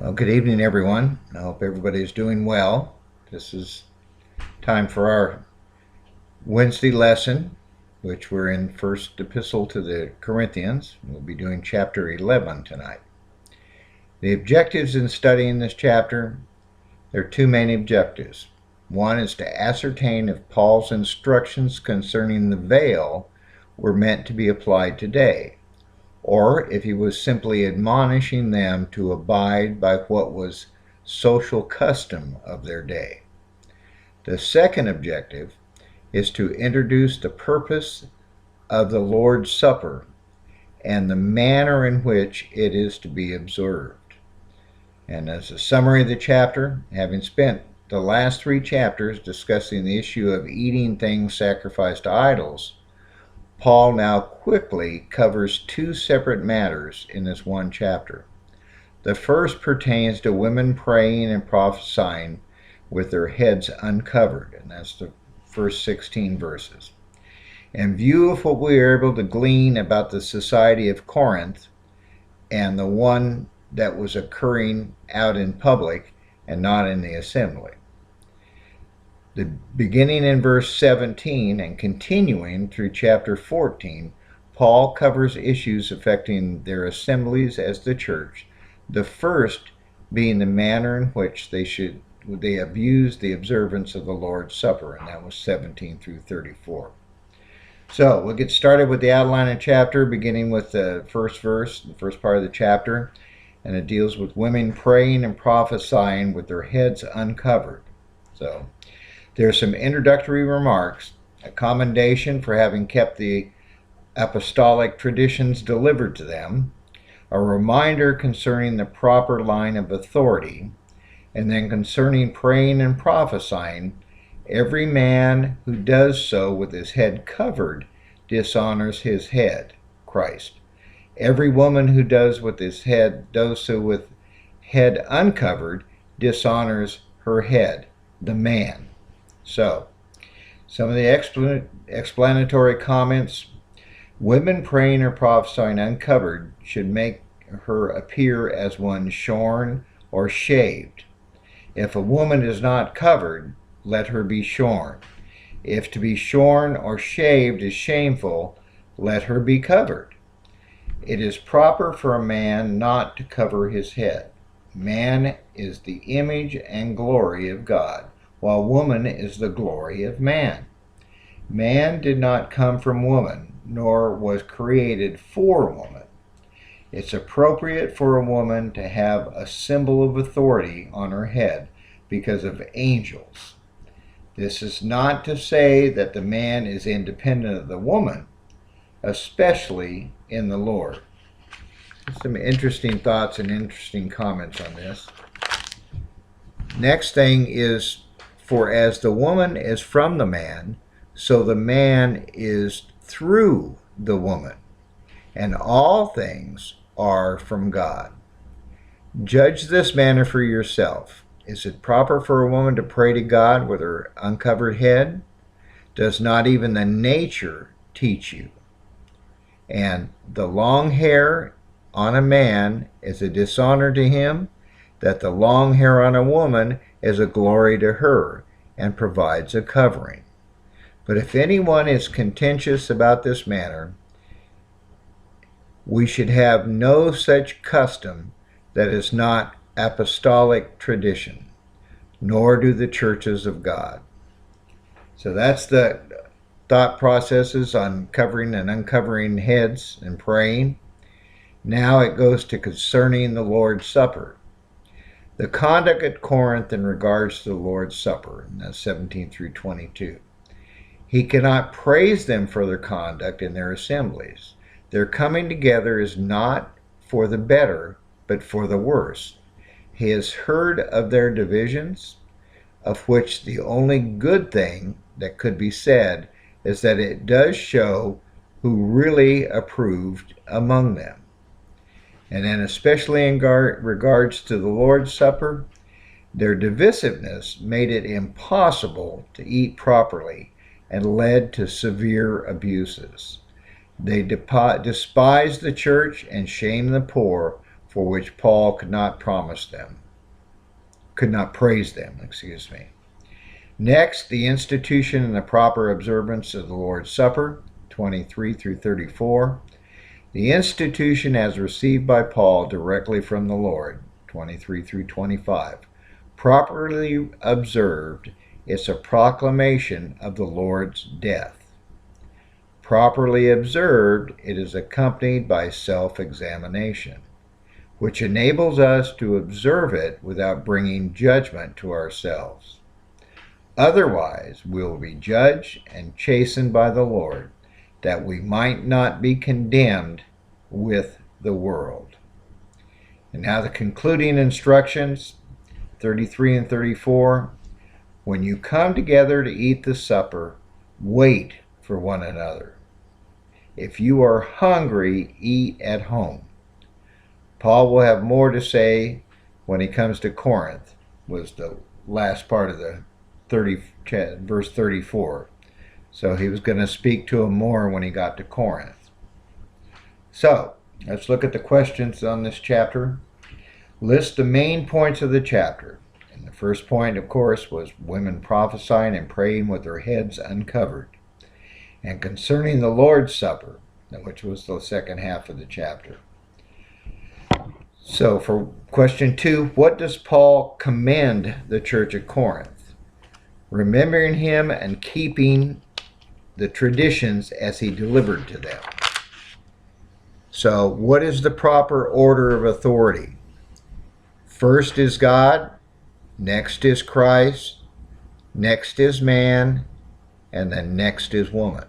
Well, good evening, everyone. I hope everybody's doing well. This is time for our Wednesday lesson, which we're in First Epistle to the Corinthians. We'll be doing chapter 11 tonight. The objectives in studying this chapter, there are two main objectives. One is to ascertain if Paul's instructions concerning the veil were meant to be applied today, or if he was simply admonishing them to abide by what was social custom of their day. The second objective is to introduce the purpose of the Lord's Supper and the manner in which it is to be observed. And as a summary of the chapter, having spent the last 3 chapters discussing the issue of eating things sacrificed to idols, Paul now quickly covers 2 separate matters in this one chapter. The first pertains to women praying and prophesying with their heads uncovered, and that's the first 16 verses. In view of what we are able to glean about the society of Corinth and the one that was occurring out in public and not in the assembly. Beginning in verse 17 and continuing through chapter 14, Paul covers issues affecting their assemblies as the church, the first being the manner in which they abused the observance of the Lord's Supper, and that was 17 through 34. So we'll get started with the outline of the chapter, beginning with the first verse, the first part of the chapter, and it deals with women praying and prophesying with their heads uncovered. So there are some introductory remarks, a commendation for having kept the apostolic traditions delivered to them, a reminder concerning the proper line of authority, and then concerning praying and prophesying, every man who does so with his head covered dishonors his head, Christ. Every woman who does so with head uncovered dishonors her head, the man. So, some of the explanatory comments. Women praying or prophesying uncovered should make her appear as one shorn or shaved. If a woman is not covered, let her be shorn. If to be shorn or shaved is shameful, let her be covered. It is proper for a man not to cover his head. Man is the image and glory of God, while woman is the glory of man. Man did not come from woman, nor was created for woman. It's appropriate for a woman to have a symbol of authority on her head because of angels. This is not to say that the man is independent of the woman, especially in the Lord. Some interesting thoughts and interesting comments on this. Next thing is, for as the woman is from the man, so the man is through the woman, and all things are from God. Judge this matter for yourself. Is it proper for a woman to pray to God with her uncovered head? Does not even the nature teach you? And the long hair on a man is a dishonor to him, that the long hair on a woman is a glory to her, and provides a covering. But if anyone is contentious about this matter, we should have no such custom that is not apostolic tradition, nor do the churches of God. So that's the thought processes on covering and uncovering heads and praying. Now it goes to concerning the Lord's Supper. The conduct at Corinth in regards to the Lord's Supper, and that's 17 through 22. He cannot praise them for their conduct in their assemblies. Their coming together is not for the better, but for the worse. He has heard of their divisions, of which the only good thing that could be said is that it does show who really approved among them. And then especially in regards to the Lord's Supper, their divisiveness made it impossible to eat properly and led to severe abuses. They despised the church and shamed the poor, for which Paul could not praise them, Next, the institution and the proper observance of the Lord's Supper, 23 through 34. The institution as received by Paul directly from the Lord, 23 through 25. Properly observed, it's a proclamation of the Lord's death. Properly observed, it is accompanied by self-examination, which enables us to observe it without bringing judgment to ourselves. Otherwise, we will be judged and chastened by the Lord, that we might not be condemned with the world. And now the concluding instructions, 33 and 34. When you come together to eat the supper, wait for one another. If you are hungry, eat at home. Paul will have more to say when he comes to Corinth, was the last part of the verse 34. So he was going to speak to him more when he got to Corinth. So, let's look at the questions on this chapter. List the main points of the chapter. And the first point, of course, was women prophesying and praying with their heads uncovered. And concerning the Lord's Supper, which was the second half of the chapter. So for question 2, what does Paul commend the church at Corinth? Remembering him and keeping the traditions as he delivered to them. So what is the proper order of authority? First is God, next is Christ, next is man, and then next is woman.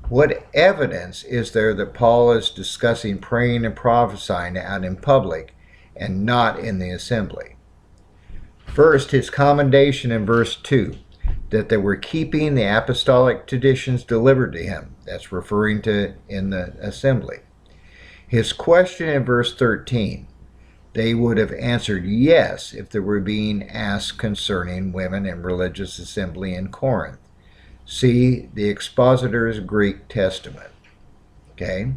What evidence is there that Paul is discussing praying and prophesying out in public and not in the assembly? First, his commendation in verse 2, that they were keeping the apostolic traditions delivered to him. That's referring to in the assembly. His question in verse 13, they would have answered yes if they were being asked concerning women in religious assembly in Corinth. See the Expositor's Greek Testament. Okay?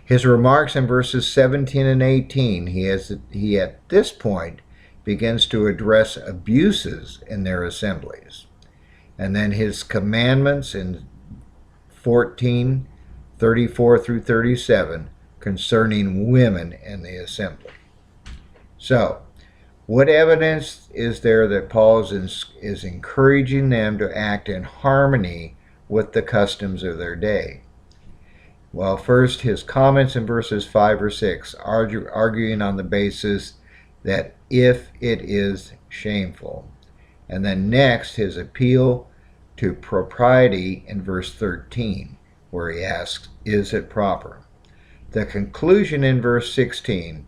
His remarks in verses 17 and 18, he at this point begins to address abuses in their assemblies. And then his commandments in 14, 34 through 37 concerning women in the assembly. So, what evidence is there that Paul is encouraging them to act in harmony with the customs of their day? Well, first, his comments in verses 5 or 6, arguing on the basis that if it is shameful. And then next, his appeal to propriety in verse 13, where he asks, is it proper? The conclusion in verse 16,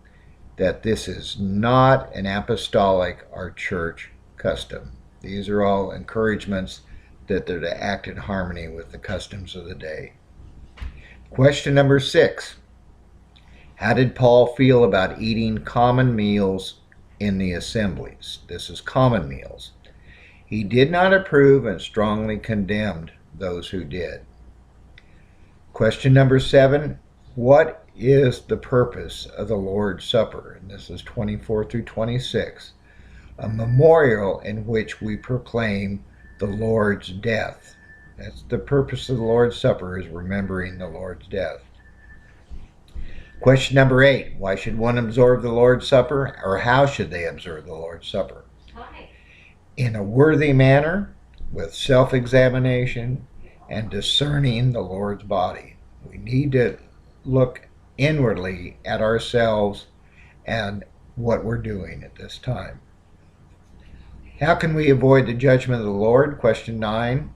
that this is not an apostolic or church custom. These are all encouragements that they're to act in harmony with the customs of the day. Question number 6. How did Paul feel about eating common meals in the assemblies? This is common meals. He did not approve and strongly condemned those who did. Question number 7. What is the purpose of the Lord's Supper? And this is 24 through 26. A memorial in which we proclaim the Lord's death. That's the purpose of the Lord's Supper, is remembering the Lord's death. Question number 8. Why should one observe the Lord's Supper, or how should they observe the Lord's Supper? Why? In a worthy manner, with self-examination and discerning the Lord's body. We need to look inwardly at ourselves and what we're doing at this time. How can we avoid the judgment of the Lord? Question 9,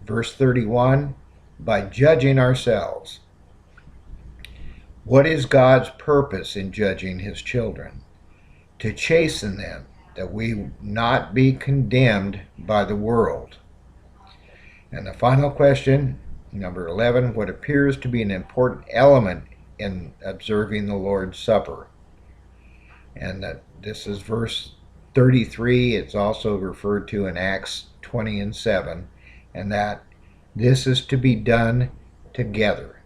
verse 31, by judging ourselves. What is God's purpose in judging his children? To chasten them, that we not be condemned by the world. And the final question, number 11, what appears to be an important element in observing the Lord's Supper. And this is verse 33. It's also referred to in Acts 20 and 7. And that this is to be done together.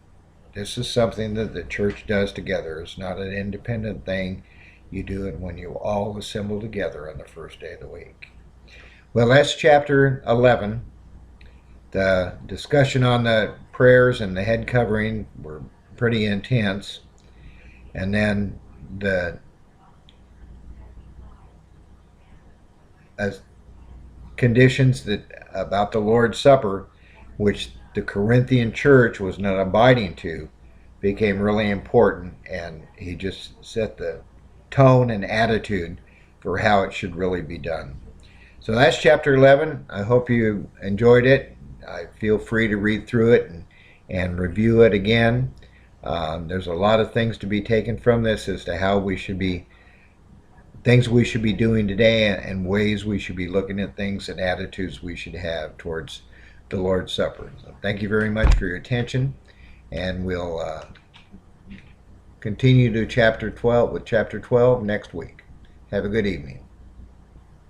This is something that the church does together. It's not an independent thing. You do it when you all assemble together on the first day of the week. Well, that's chapter 11. The discussion on the prayers and the head covering were pretty intense. And then the conditions that about the Lord's Supper, which the Corinthian church was not abiding to, became really important, and he just set the tone and attitude for how it should really be done. So that's chapter 11. I hope you enjoyed it. Feel free to read through it and review it again. There's a lot of things to be taken from this as to how we should be, things we should be doing today, and ways we should be looking at things and attitudes we should have towards the Lord's Supper. So thank you very much for your attention, and we'll continue to chapter 12 with chapter 12 next week. Have a good evening.